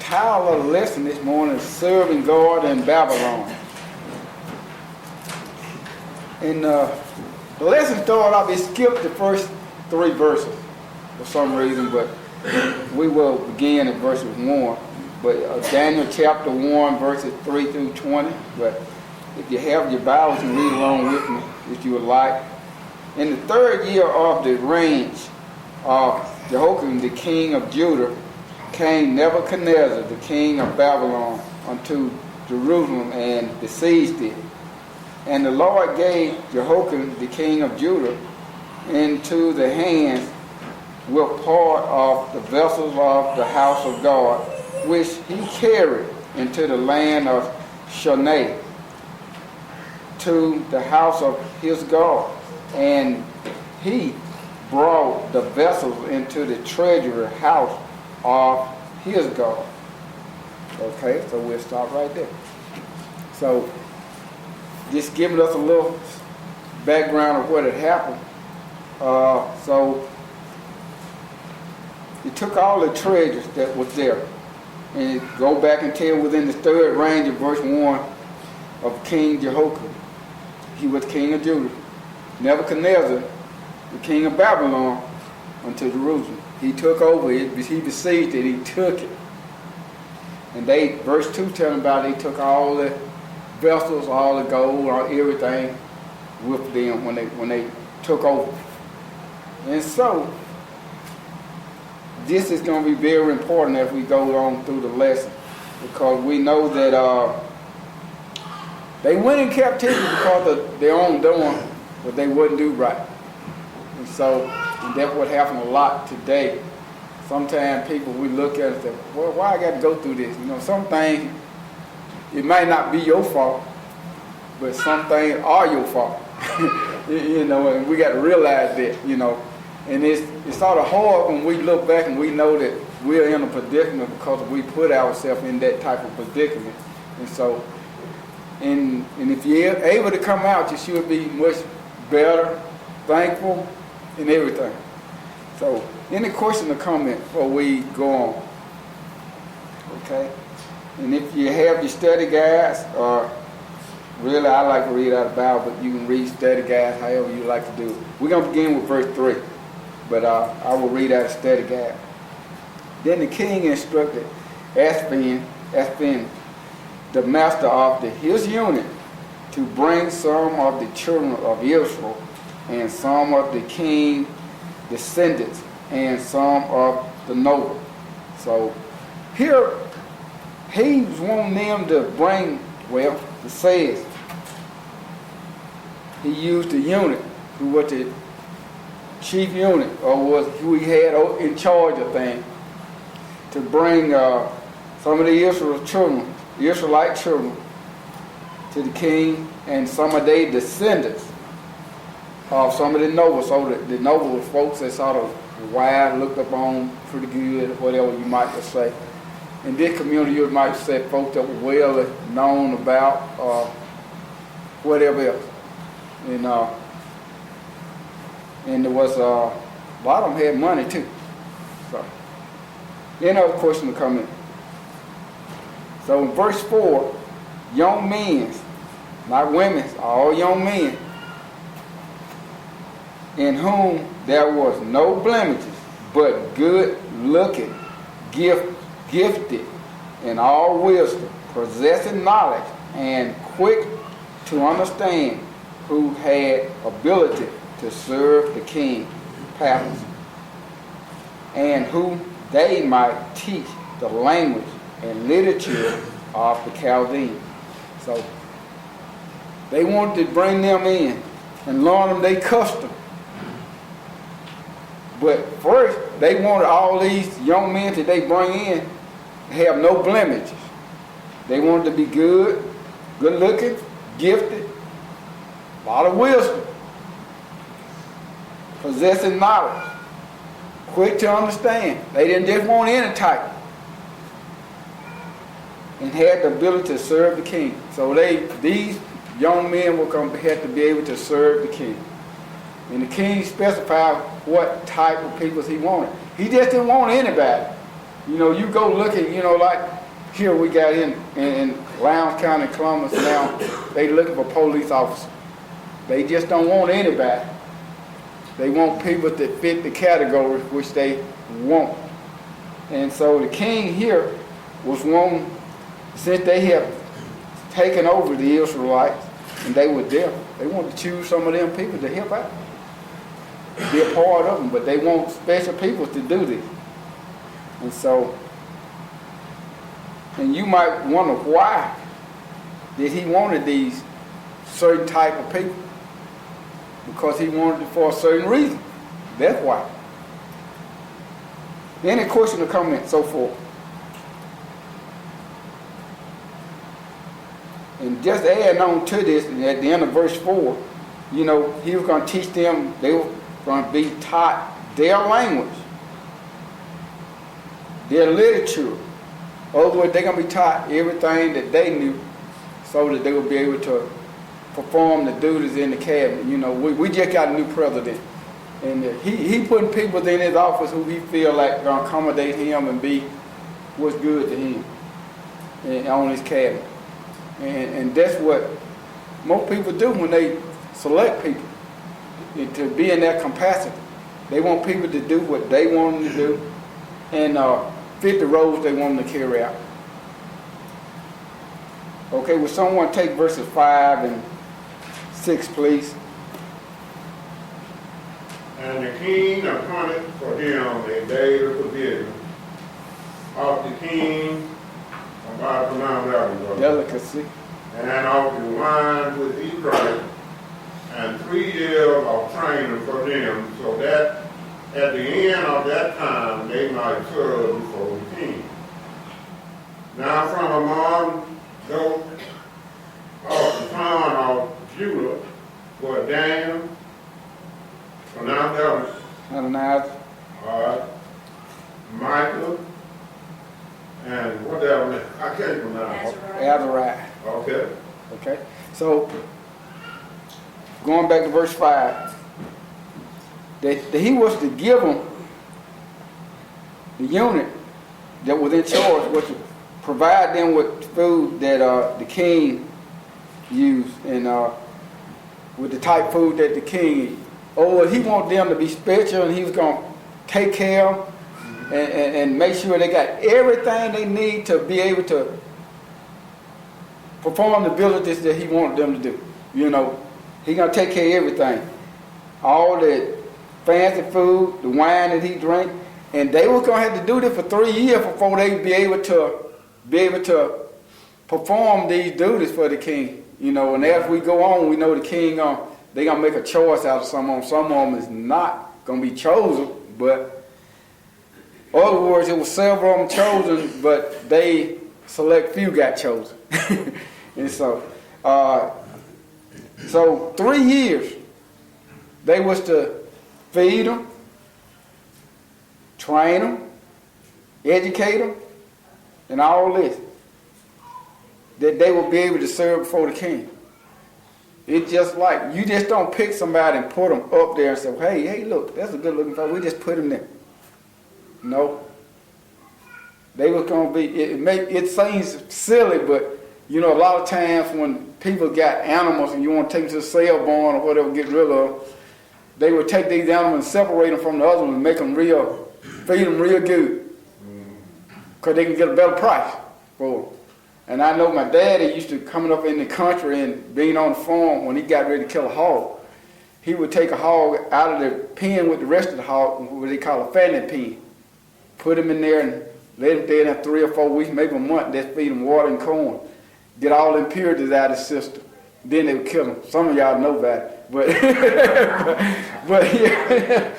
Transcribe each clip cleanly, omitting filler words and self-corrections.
title of the lesson this morning is Serving God in Babylon. And the lesson started off, it skipped the first 3 verses for some reason, but we will begin at verses 1. But Daniel chapter 1, verses 3 through 20. But if you have your Bibles, you can read along with me if you would like. In the 3rd year of the reign of Jehoiakim, the king of Judah, came Nebuchadnezzar, the king of Babylon, unto Jerusalem and besieged it. And the Lord gave Jehoiakim, the king of Judah, into the hands with part of the vessels of the house of God, which he carried into the land of Shinar, to the house of his God. And he brought the vessels into the treasury house of his God. Okay, so we'll stop right there. So, just giving us a little background of what had happened. So, he took all the treasures that was there, and go back and tell within the 3rd range of verse 1 of King Jehoiakim. He was king of Judah. Nebuchadnezzar, the king of Babylon, unto Jerusalem. He took over it, he besieged it, he took it. And they, verse 2 telling about they took all the vessels, all the gold, all everything with them when they took over. And so, this is going to be very important as we go on through the lesson, because we know that they went in captivity because of their own doing, but they wouldn't do right. And so, and that's what happened a lot today. Sometimes people, we look at it and say, well, why I got to go through this? You know, some things, it might not be your fault, but some things are your fault. You know, and we got to realize that, you know. And it's sort of hard when we look back and we know that we're in a predicament because we put ourselves in that type of predicament. And so, and if you're able to come out, you should be much better, thankful, and everything. So, any question or comment before we go on? Okay? And if you have your study guides, or really I like to read out of the Bible, but you can read study guides however you like to do it. We're going to begin with verse 3, but I will read out a study guide. Then the king instructed Aspen, the master of his unit, to bring some of the children of Israel and some of the king's descendants and some of the noble. So here he was wanting them to bring, well, it says he used the unit who was the chief unit, or was who he had in charge of things, to bring some of the Israelite children to the king, and some of their descendants of some of the nobles. So the noble folks that sort of wise, looked up on pretty good, whatever you might just say. In this community, you might say folks that were well known about whatever else. And there was a lot of them had money too. So, any other question to come in? So in verse 4, young men, not women, all young men, in whom there was no blemishes, but good looking, gifted in all wisdom, possessing knowledge, and quick to understand, who had ability to serve the king palace, and who they might teach the language and literature of the Chaldeans. So they wanted to bring them in and learn them their custom. But first, they wanted all these young men that they bring in to have no blemishes. They wanted to be good looking, gifted, a lot of wisdom, possessing knowledge, quick to understand. They didn't just want any type, and had the ability to serve the king. So these young men had to be able to serve the king. And the king specified what type of people he wanted. He just didn't want anybody. You know, you go look at, you know, like here we got in Lowndes County, Columbus now, they looking for police officers. They just don't want anybody. They want people that fit the category which they want. And so the king here was one, since they have taken over the Israelites and they were there, they wanted to choose some of them people to help out, be a part of them, but they want special people to do this. And so, and you might wonder why did he wanted these certain type of people? Because he wanted it for a certain reason. That's why. Any question or comment, so forth. And just adding on to this, at the end of verse 4, you know, he was going to teach them, they were going to be taught their language, their literature. In other words, they're going to be taught everything that they knew so that they would be able to perform the duties in the cabinet. You know, we just got a new president. And he putting people in his office who he feel like going to accommodate him and be what's good to him and on his cabinet. And that's what most people do when they select people, to be in that capacity. They want people to do what they want them to do and fit the roles they want them to carry out. Okay, will someone take verses 5 and 6, please? And the king appointed for him a day of provision of the king about the Mount Delicacy. and of the wine which he drank, and 3 years of training for them, so that at the end of that time they might serve before the king. Now from among those of the son of Judah were Daniel, pronounced Ananias. Michael, and whatever, I can't pronounce. Azariah. Okay. Okay, so going back to verse 5, that he was to give them, the unit that was in charge was to provide them with food that the king used, and with the type food that the king eat. Or he wanted them to be spiritual, and he was going to take care of and make sure they got everything they need to be able to perform the abilities that he wanted them to do. You know, he's going to take care of everything. All the fancy food, the wine that he drank, and they were going to have to do this for 3 years before they'd be able to perform these duties for the king. You know, and as we go on, we know the king they're going to make a choice out of some of them. Some of them is not going to be chosen, but in other words, it was several of them chosen, but they select few got chosen. And so 3 years, they was to feed them, train them, educate them, and all this, that they will be able to serve before the king. It's just like, you just don't pick somebody and put them up there and say, hey, look, that's a good looking fellow, we just put him there. No. They was going to be, it seems silly, but you know, a lot of times when people got animals and you want to take them to the sale barn or whatever, get rid of them, they would take these animals and separate them from the other ones and make them feed them real good. Because they can get a better price for them. And I know my daddy used to, coming up in the country and being on the farm, when he got ready to kill a hog, he would take a hog out of the pen with the rest of the hog, what they call a fattening pen, put him in there and let him there in 3 or 4 weeks, maybe a month, just feed him water and corn, get all the impurities out of his system. Then they would kill him. Some of y'all know about it, but yeah.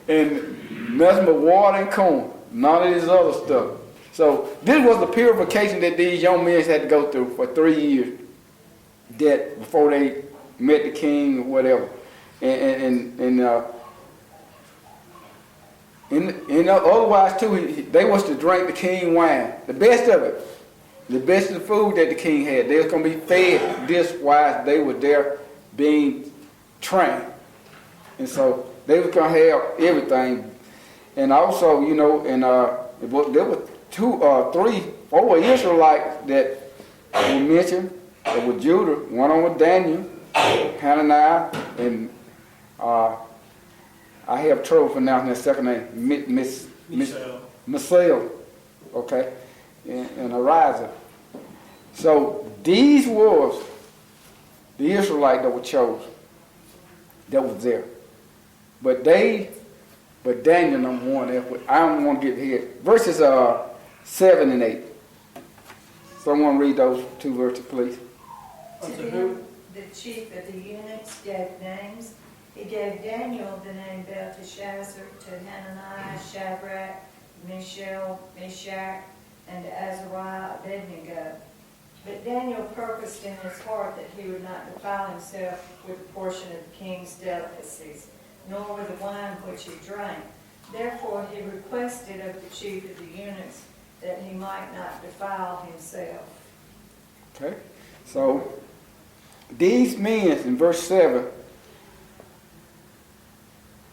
And nothing but water and corn, none of this other stuff. So this was the purification that these young men had to go through for 3 years, that before they met the king or whatever. And otherwise too, they was to drink the king wine, the best of it, the best of the food that the king had. They was going to be fed this while they were there being trained. And so they was going to have everything. And also, you know, and there were 2, 3, 4 Israelites that were mentioned. There were Judah, one on with Daniel, Hananiah, and I have trouble pronouncing that second name, Misael, okay, and Ariza. So these was the Israelite that were chosen, that was there. But Daniel, number one, I don't want to get here. Verses 7 and 8. Someone read those 2 verses, please. To him, the chief of the eunuchs gave names. He gave Daniel the name Belteshazzar, to Hananiah, Shadrach, Mishael, Meshach, and to Azariah, Abednego. But Daniel purposed in his heart that he would not defile himself with a portion of the king's delicacies, nor with the wine which he drank. Therefore he requested of the chief of the eunuchs that he might not defile himself. Okay, so these men in verse 7,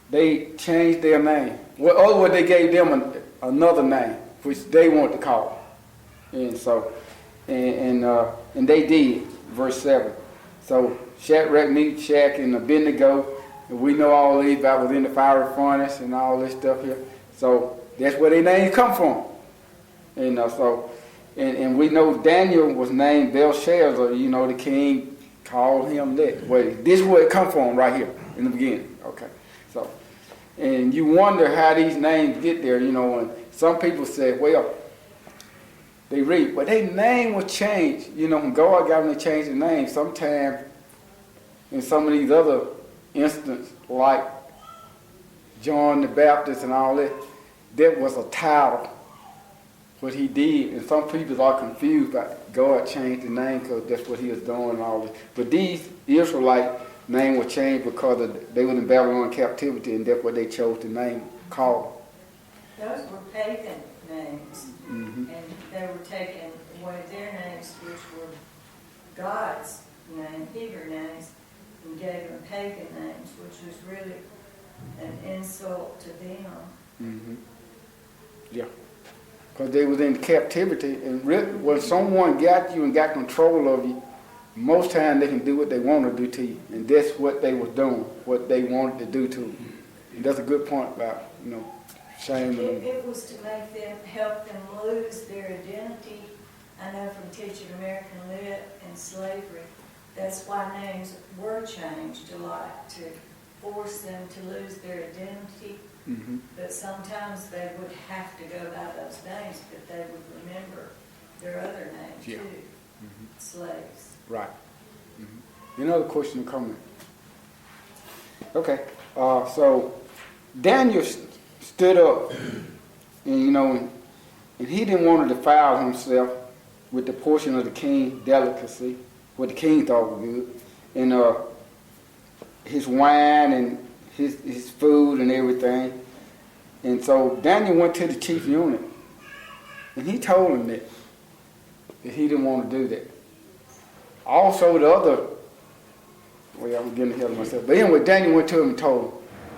they changed their name. Well, they gave them another name, which they wanted to call. And so, and they did, verse 7. So Shadrach, Meshach, and Abednego, and we know all these, that was in the fiery furnace and all this stuff here. So that's where their names come from. And and we know Daniel was named Belshazzar. You know, the king called him that. Well, this is where it come from right here in the beginning. Okay, so and you wonder how these names get there. You know, and some people say, well, they read, but their name was changed. You know, when God got them to change the name, sometimes in some of these other instances, like John the Baptist and all that, that was a title. What he did, and some people are confused about God changed the name because that's what he was doing and all this. But these Israelite name was changed because they were in Babylon captivity, and that's what they chose the name called. Those were pagan names, Mm-hmm. and they were taking away their names, which were God's name, Hebrew names, and gave them pagan names, which was really an insult to them. Mm-hmm. Yeah. Because they was in captivity, and when someone got you and got control of you, most times they can do what they want to do to you, and that's what they was doing, what they wanted to do to them. And that's a good point about, you know, shame. It was to make them, help them lose their identity. I know from teaching American Lit and slavery, that's why names were changed a lot, to force them to lose their identity. Mm-hmm. But sometimes they would have to go by those names, but they would remember their other names Yeah. too. Mm-hmm. Slaves. Right. Mm-hmm. Any other question or comment? Okay. So Daniel stood up, and you know, and he didn't want to defile himself with the portion of the king's delicacy, what the king thought was good, and his wine and his food and everything. And so Daniel went to the chief eunuch, and he told him that he didn't want to do that. Also the other, well, I'm getting ahead of myself, but anyway, Daniel went to him and told him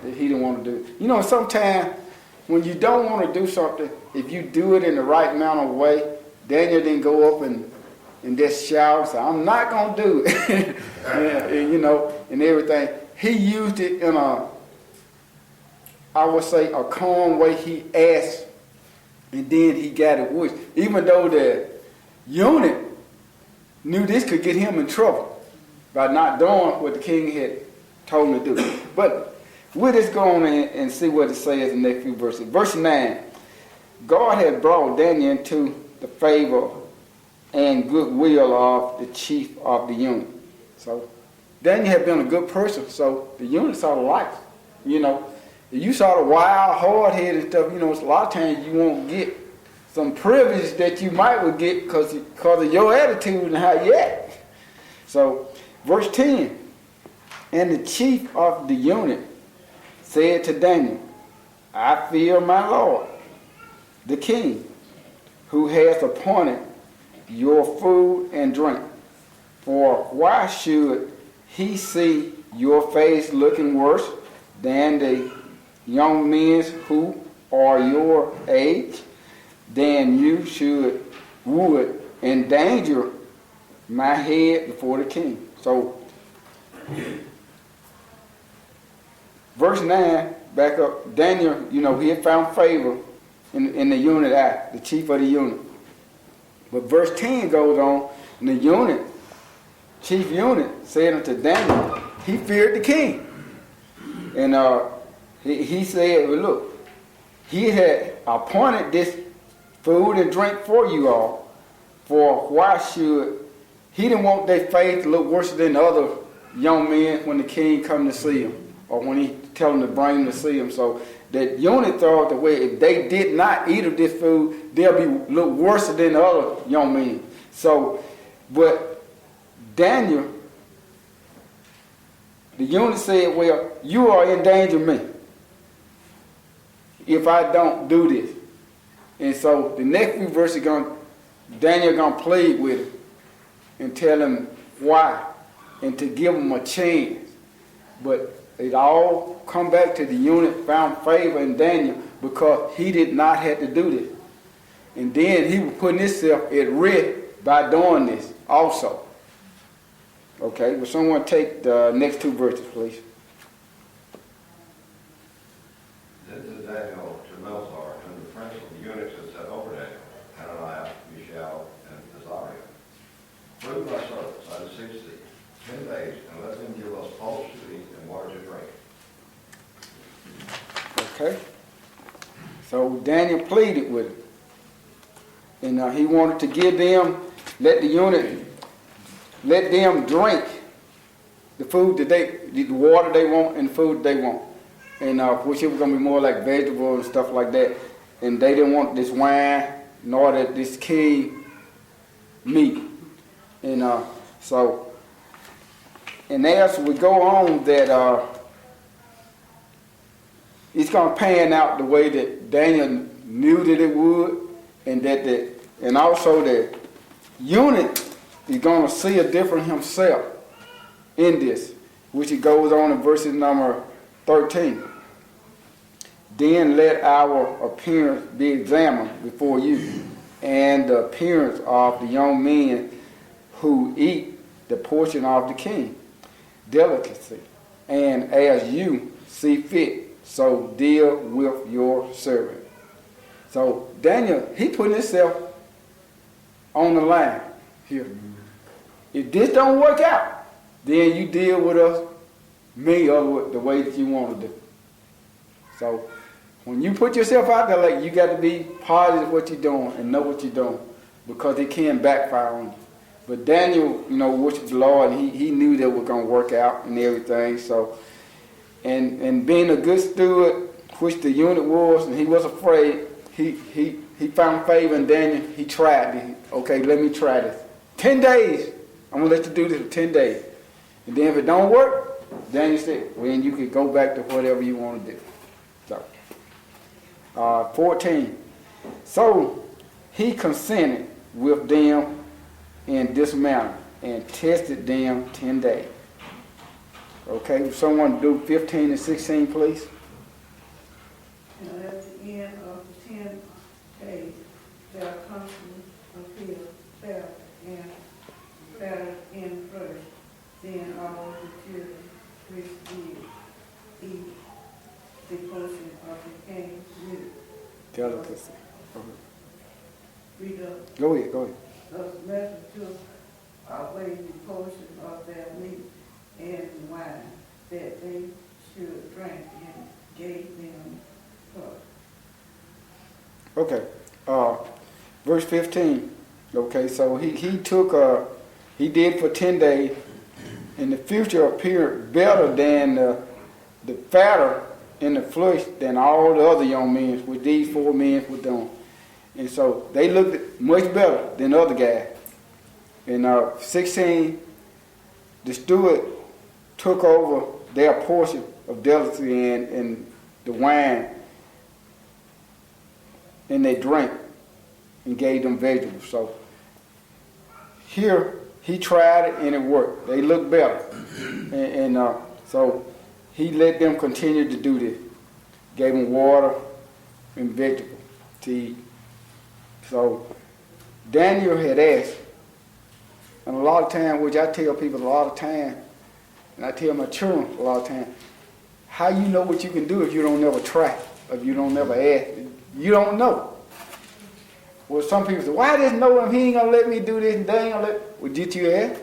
that he didn't want to do it. You know, sometimes when you don't want to do something, if you do it in the right amount of way, Daniel didn't go up and just shout and say, I'm not going to do it. and, you know, and everything. He used it in I would say, a calm way. He asked, and then he got it worse. Even though the eunuch knew this could get him in trouble by not doing what the king had told him to do. But we'll just go on and see what it says in the next few verses. Verse 9, God had brought Daniel into the favor and goodwill of the chief of the eunuch. So Daniel had been a good person, so the eunuch saw the light. You know, if you saw the wild, hard-headed stuff, you know, it's a lot of times you won't get some privilege that you might would get because of your attitude and how you act. So, verse 10, and the chief of the eunuch said to Daniel, I fear my Lord, the king, who has appointed your food and drink. For why should he see your face looking worse than the young men who are your age, then you would endanger my head before the king. So, verse 9, back up, Daniel, he had found favor in the unit eye, the chief of the unit. But verse 10 goes on, and the chief unit said unto Daniel, he feared the king. And he said, well, look, he had appointed this food and drink for you all, for why should, he didn't want their faith to look worse than the other young men when the king come to see him, or when he tell them to bring him to see him. So that unit thought the way if they did not eat of this food, they'll be look worse than the other young men. So, but Daniel, the unit said, well, you are endangering me if I don't do this. And so the next few verses Daniel gonna plead with him and tell him why and to give him a chance. But it all come back to the unit found favor in Daniel because he did not have to do this. And then he was putting himself at risk by doing this also. Okay, will someone take the next two verses, please? Then said Daniel to Melzar, and the prince of the eunuchs had said over Daniel, Hananiah, Mishael, and Azariah, prove thy servants, I beseech thee, 10 days, and let them give us pulse to eat and water to drink. Okay. So Daniel pleaded with him. And he wanted to give them, let them drink the food the water they want and the food they want. And which it was going to be more like vegetables and stuff like that. And they didn't want this wine nor this king meat. And and as we go on that it's going to pan out the way that Daniel knew that it would, and also the unit is going to see a difference himself in this, which it goes on in verses number 13. Then let our appearance be examined before you, and the appearance of the young men who eat the portion of the king, delicacy, and as you see fit, so deal with your servant. So Daniel, he put himself on the line here. If this don't work out, then you deal with us, me, or the way that you want to do. So when you put yourself out there, like, you got to be positive what you're doing and know what you're doing, because it can backfire on you. But Daniel, worshiped the Lord, and he knew that it was going to work out and everything. So, and being a good steward, which the unit was, and he was afraid, he found favor in Daniel. He tried it. Okay, let me try this. 10 days. I'm going to let you do this for 10 days. And then if it don't work, Daniel said, well, then you can go back to whatever you want to do. So, 14. So he consented with them in this manner and tested them 10 days. Okay, will someone do 15 and 16, please? And at the end of the 10 days, their country appeared better in first. Then all the children which did eat the portion of the king with Delicacy. read up. Go ahead. Thus measure took away the portion of their meat and wine that they should drink, and gave them cup. Okay. Verse 15. Okay, so he took, he did for 10 days, and the future appeared better than the fatter in the flesh than all the other young men, which these 4 men were doing. And so they looked much better than the other guys. In 16, the steward took over their portion of delicacy and the wine, and they drank and gave them vegetables. So here he tried it and it worked. They looked better, so he let them continue to do this. Gave them water and vegetable to eat. So Daniel had asked, and a lot of time, which I tell people a lot of time, and I tell my children a lot of time, how you know what you can do if you don't never try, if you don't never ask? You don't know. Well, some people say, why I didn't know him? He ain't gonna let me do this and they ain't gonna let. Well, did you ask?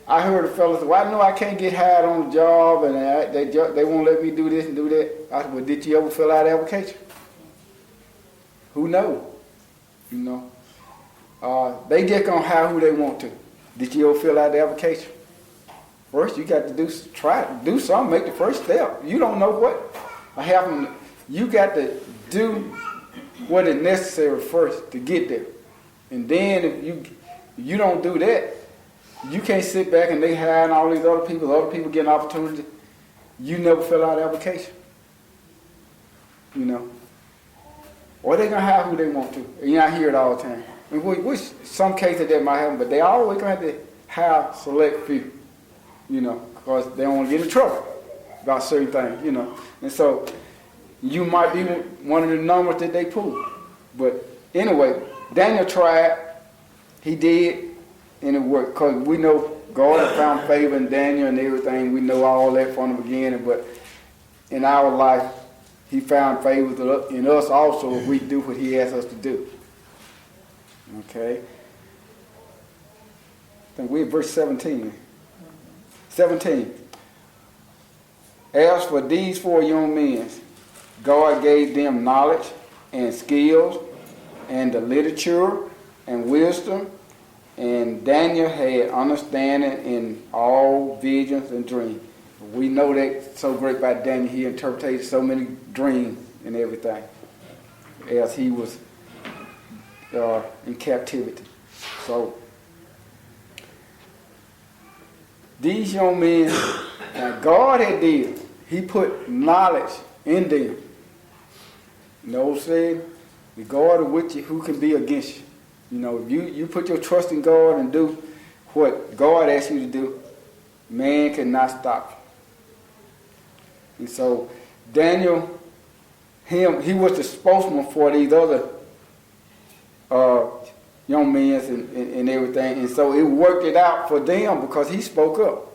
I heard a fellow say, well, I know I can't get hired on the job and they won't let me do this and do that. I said, well, did you ever fill out an application? Who knows? You know. They just gonna hire who they want to. Did you ever fill out the application? First, you got to do something, make the first step. You don't know what happened. You got to do what is necessary first to get there. And then if you don't do that, you can't sit back and they hiring all these other people getting opportunity. You never fill out the application. You know. Or they gonna hire who they want to. And I hear it all the time. And which some cases that might happen, but they always gonna have to hire select few. You know, because they don't want to get in trouble about certain things, you know. And so you might be one of the numbers that they pull. But anyway, Daniel tried, he did, and it worked. Because we know God had found favor in Daniel and everything. We know all that from the beginning. But in our life, he found favor in us also if we do what he asked us to do. Okay? I think we're at verse 17. 17. As for these 4 young men, God gave them knowledge and skills and the literature and wisdom, and Daniel had understanding in all visions and dreams. We know that so great about Daniel. He interpreted so many dreams and everything as he was in captivity. So these young men, now God had did, he put knowledge in them. You know, said, the God is with you, who can be against you? You know, if you put your trust in God and do what God asks you to do, man cannot stop you. And so Daniel, he was the spokesman for these other young men and everything. And so it worked it out for them because he spoke up.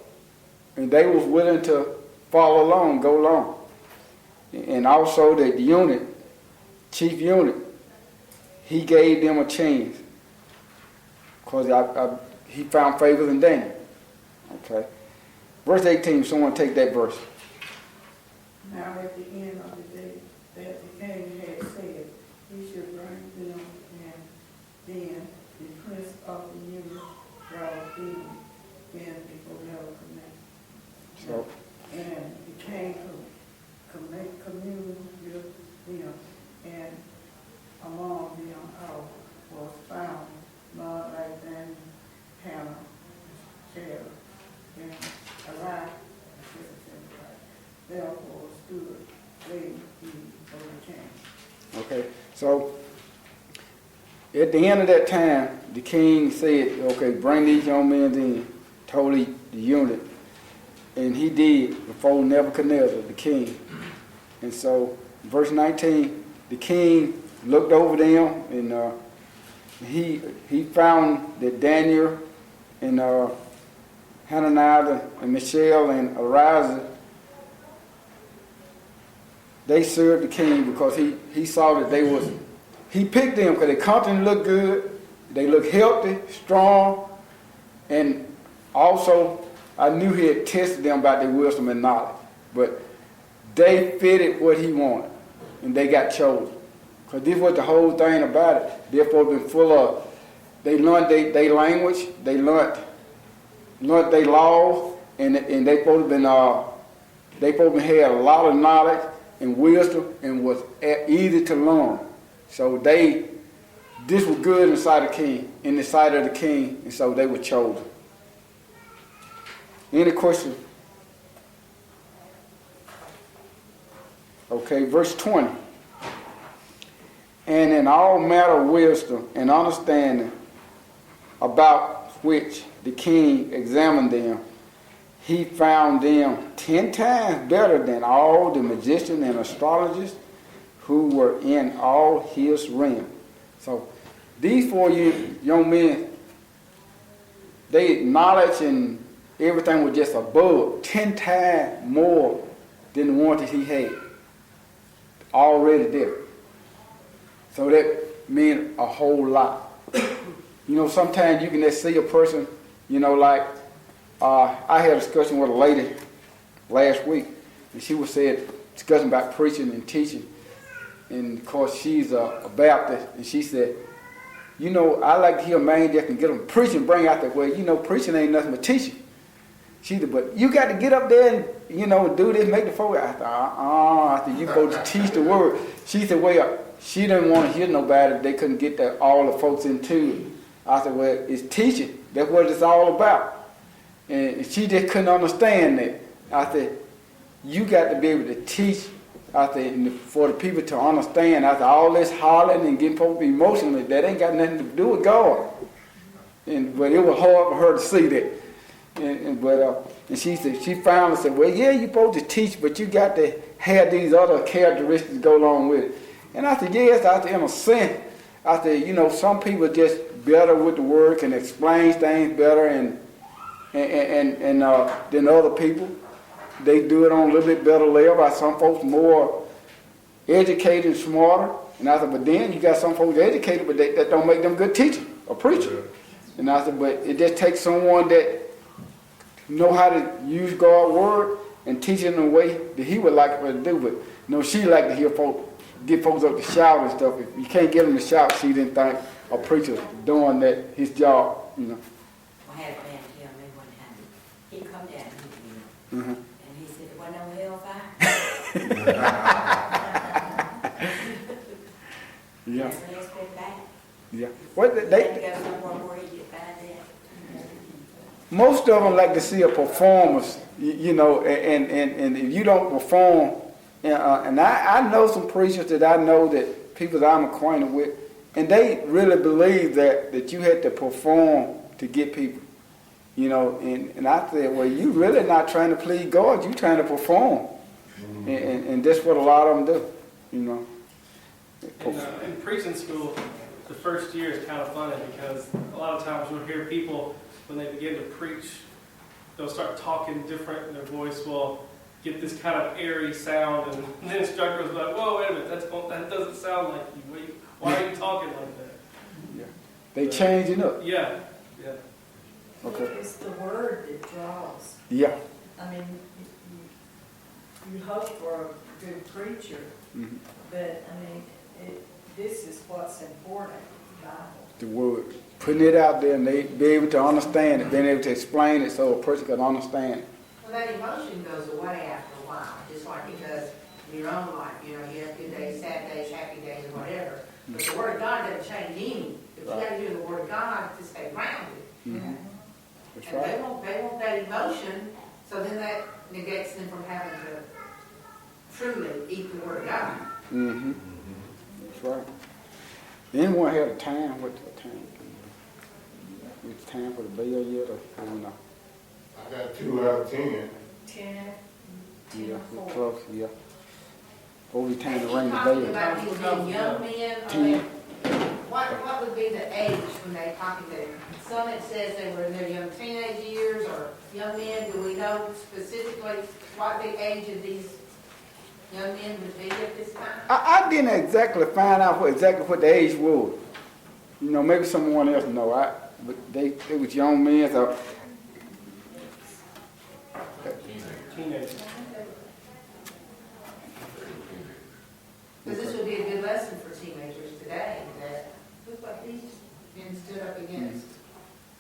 And they was willing to follow along, go along. And also the unit, chief unit, he gave them a chance. Because he found favor in Daniel. Okay. Verse 18, someone take that verse. Now at the end of the day, that the king had said, he should bring them, and then the prince of the unit brought them in before Nebuchadnezzar. So, And he came to commune with them, and among them was found none like Daniel, Hannah, Shadrach, and Elijah. Therefore stood they before the king. okay. So at the end of that time, the king said, okay, bring these young men in, told the unit. And he did before Nebuchadnezzar, the king. And so, verse 19, the king looked over them, and he found that Daniel and Hananiah and Mishael and Ariza, they served the king because he saw that he picked them because their company looked good, they looked healthy, strong, and also I knew he had tested them about their wisdom and knowledge. But they fitted what he wanted, and they got chosen. Because this was the whole thing about it. They're supposed to be full of, they learned their language, they learned their laws, and they supposed to had a lot of knowledge and wisdom and was easy to learn. So this was good in the sight of the king, and so they were chosen. Any questions? Okay, verse 20. And in all matter of wisdom and understanding about which the king examined them, he found them 10 times better than all the magicians and astrologers who were in all his realm. So these 4 young men, they knowledge and everything was just above 10 times more than the one that he had already there. So that meant a whole lot. You know, sometimes you can just see a person, you know, like I had a discussion with a lady last week, and she was discussing about preaching and teaching. And of course, she's a Baptist, and she said, you know, I like to hear a man that can get them preaching, bring out that way. You know, preaching ain't nothing but teaching. She said, but you got to get up there and, you know, do this, make the folk. I said, I said, you supposed to teach the word. She said, well, she didn't want to hear nobody if they couldn't get all the folks into it. I said, well, it's teaching. That's what it's all about. And she just couldn't understand that. I said, you got to be able to teach. I said, and for the people to understand. I said, all this hollering and getting folks emotional, that ain't got nothing to do with God. But it was hard for her to see that. And she said, she finally said, well, yeah, you're supposed to teach, but you got to have these other characteristics go along with it. And I said, yes, I said, in a sense. I said, you know, some people are just better with the word, can explain things better than other people. They do it on a little bit better level. Some folks more educated and smarter. And I said, but then you got some folks educated, but that don't make them good teachers or preachers. And I said, but it just takes someone that know how to use God's word and teach it in a way that he would like her to do. But you know, she like to hear folks, get folks up to shout and stuff. If you can't get them to shout, she didn't think a preacher doing that his job, you know. I had a man tell me one time, he come down here, and he said, there wasn't no hellfire. Yeah. Never let's go back. Yeah. What They they go somewhere where you get by that. most of them like to see a performance, you know, and if you don't perform, and I know some preachers that I know that people that I'm acquainted with, and they really believe that you had to perform to get people, you know, and I said, well, you really not trying to please God, you trying to perform, and that's what a lot of them do, you know. In preaching school, the first year is kind of funny because a lot of times you'll hear people, when they begin to preach, they'll start talking different and their voice will get this kind of airy sound, and the instructor was like, whoa, wait a minute, that doesn't sound like you. Why are you talking like that? Yeah. They changing up. Yeah. Okay. It's the word that draws. Yeah. I mean, you hope for a good preacher, but I mean, this is what's important, the Bible. The word. Putting it out there and they be able to understand it, being able to explain it so a person can understand it. Well, that emotion goes away after a while, just like it does in your own life. You know, you have good days, sad days, happy days, or whatever. But the Word of God doesn't change any. But you got to do the Word of God to stay grounded. That's And right. they want that emotion, so then that negates them from having to truly eat the Word of God. That's right. Anyone had a time? What's the time? It's time for the bell yet? Or I don't know. I got 2 out of 10. 10, Yeah, 4. we're close. Yeah. Over time to They ring keep the talking bell. about these being young men. I mean, what would be the age when they talking to? Some it says they were in their young teenage years or young men. Do we know specifically what the age of these young men would be at this time? I didn't exactly find out exactly what the age was. You know, maybe someone else know. But they was young men. So Teenagers. Because this would be a good lesson for teenagers today, that look what these men stood up against.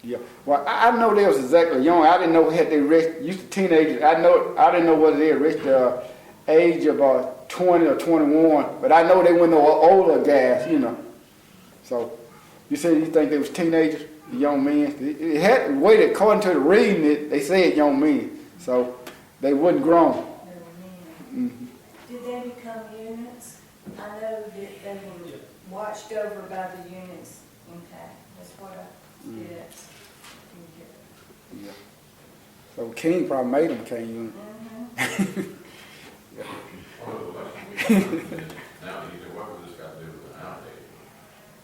yeah. Well, I know they was exactly young. I didn't know had they reached used to teenagers. I didn't know whether they reached the age of 20 or 21. But I know they were no older guys. You know. So you said you think they was teenagers, young men. It had the way that according to the reading it, they said young men. So they wasn't grown. They were men. Did they become eunuchs? I know that they were watched over by the eunuchs. Okay, that's what I did. Yeah. So So King probably made him king unit. One of the lessons we learned is, now you say, what does this got to do with nowadays?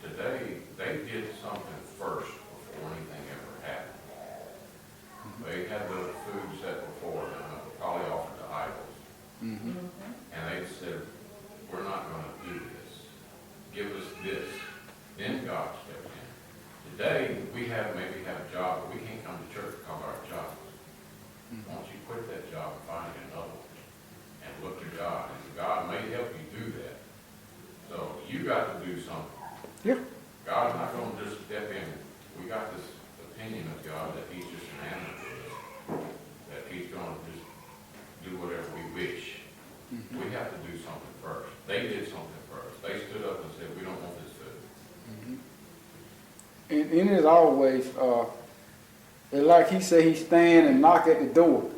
Today, they did something first before anything ever happened. They had the food set before them, probably offered to idols. And they said, we're not going to do this. Give us this. Then God stepped in. Today, we maybe have a job, but we can't come to church because of our jobs. Once you quit that job and find another one, and look to God, and God may help you do that. So you got to do something. Yeah. God's not going to just step in. We got this opinion of God that He's just an animal to us, that He's going to just do whatever we wish. We have to do something first. They did something first. They stood up and said, we don't want this food. And it is always, it's like he said, he stand and knock at the door.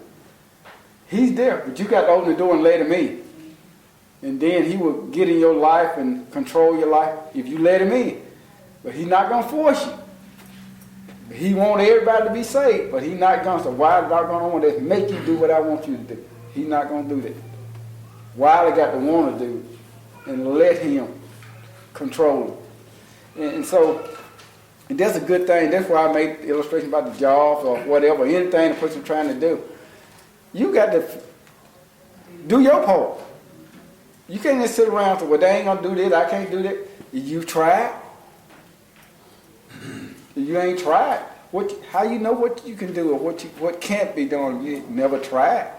He's there, but you got to open the door and let him in. And then he will get in your life and control your life if you let him in. But he's not going to force you. He wants everybody to be saved, but he's not going to say, why is God going to want to make you do what I want you to do? He's not going to do that. Wiley got to want to do it and let him control it. And so, and that's a good thing. That's why I made the illustration about the jobs or whatever, anything the person trying to do. You got to do your part. You can't just sit around and say, well, they ain't going to do this, I can't do that. You tried. You ain't tried. How you know what you can do or what can't be done? You never tried.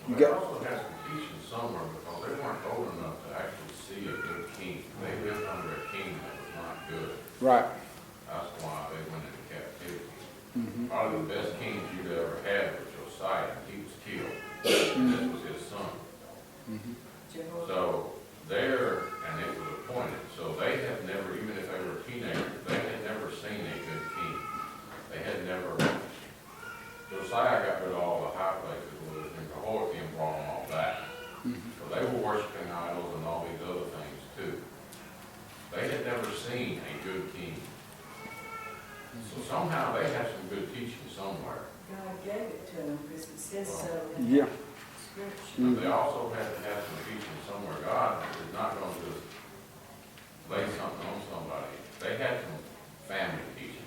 You They got, also had some teaching somewhere because they weren't old enough to actually see a good king. They lived under a king that was not good. right. That's why they went into captivity. Probably the best kings you'd ever had was Josiah. He was killed. And this was his son. So there, and it was appointed. So they had never, even if they were teenagers, they had never seen a good king. They had never. Josiah got rid of all the high places, and Jehoiakim brought them all back. So they were worshiping idols and all these other things too. They had never seen a good king. So somehow they had some good teaching somewhere. God gave it to them because it says so in Yeah. Scripture. But they also had to have some teaching somewhere. God is not going to just lay something on somebody. They had some family teaching.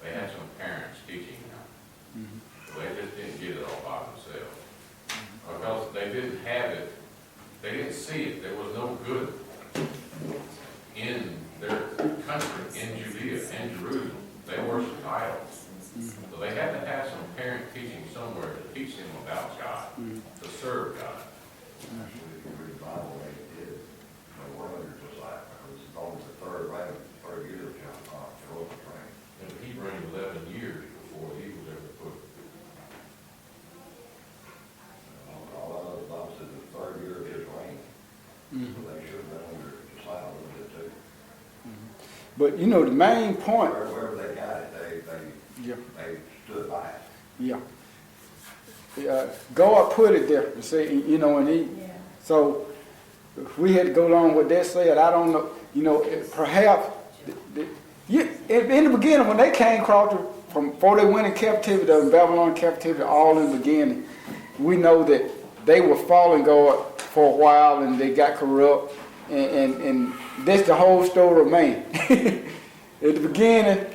They had some parents teaching them. So they just didn't get it all by themselves. Because they didn't have it, they didn't see it. There was no good in their country, in Judea, in Jerusalem. They worshiped idols. So they had to have some parent teaching somewhere to teach them about God, to serve God. Actually, if you read the Bible, they did. No wonder Josiah, because it's only the third year of Jehoiakim reign. And he reigned 11 years before he was ever put. All I know, the Bible says the third year of his reign. So they should have been under Josiah a little bit too. But you know, the main point, Wherever they got it, yeah, they stood by it. yeah. God put it there to say, you know, and Yeah. so if we had to go along with that said, I don't know, you know, perhaps, in the beginning when they came across before they went in captivity, in Babylon captivity, all in the beginning, we know that they were following God for a while and they got corrupt, and that's the whole story of man. At the beginning,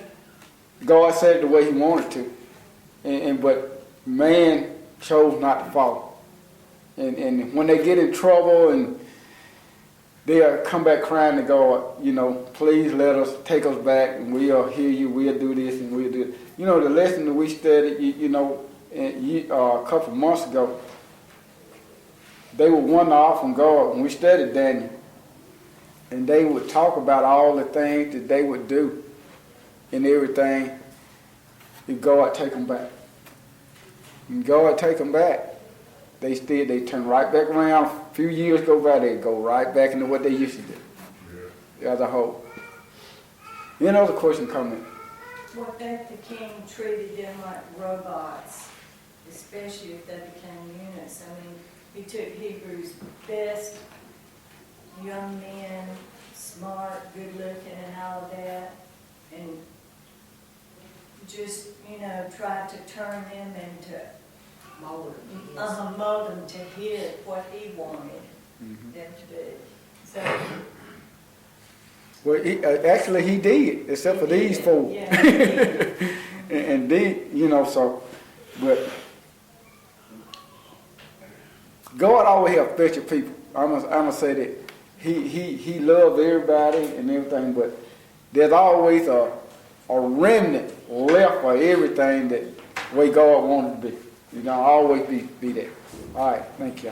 God said it the way He wanted to, but man chose not to follow. And when they get in trouble and they'll come back crying to God, you know, please let us, take us back, and we'll hear you, we'll do this, and we'll do it. You know, the lesson that we studied, you know, a couple months ago, they would wander off from God when we studied Daniel. And they would talk about all the things that they would do and everything if God take them back. When God take them back, they turn right back around. A few years go by, they go right back into what they used to do. As a whole. Any other question, comment? What if the king treated them like robots, especially if they became eunuchs? I mean, he took Hebrews' best young men, smart, good looking and all that, and just, tried to turn them into, Mold mold them to his, what he wanted Mhm. them to do. So. Well, actually, he did, except for he these did. four. Yeah, he did. And then, so, but God always have special people. I'm gonna say that he loved everybody and everything, but there's always a remnant left for everything that way God wanted to be. Always be there. All right, thank you.